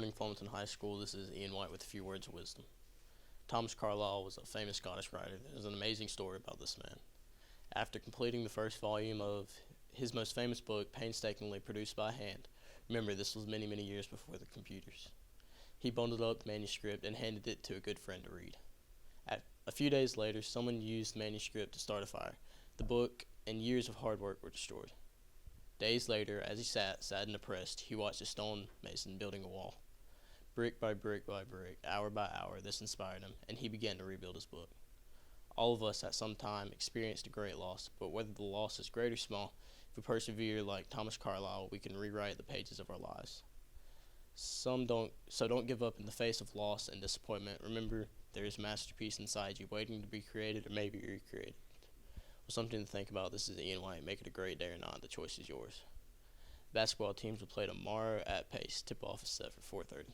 morning, Flomaton High School. This is Ian White with a few words of wisdom. Thomas Carlyle was a famous Scottish writer. There's an amazing story about this man. After completing the first volume of his most famous book, painstakingly produced by hand, remember this was many, many years before the computers, he bundled up the manuscript and handed it to a good friend to read. A few days later, someone used the manuscript to start a fire. The book and years of hard work were destroyed. Days later, as he sat, sad and depressed, he watched a stonemason building a wall. Brick by brick by brick, hour by hour, this inspired him, and he began to rebuild his book. All of us at some time experienced a great loss, but whether the loss is great or small, if we persevere like Thomas Carlyle, we can rewrite the pages of our lives. Don't give up in the face of loss and disappointment. Remember, there is a masterpiece inside you waiting to be created or maybe recreated. Well, something to think about. This is Ian White. Make it a great day or not. The choice is yours. Basketball teams will play tomorrow at Pace. Tip-off is set for 4:30.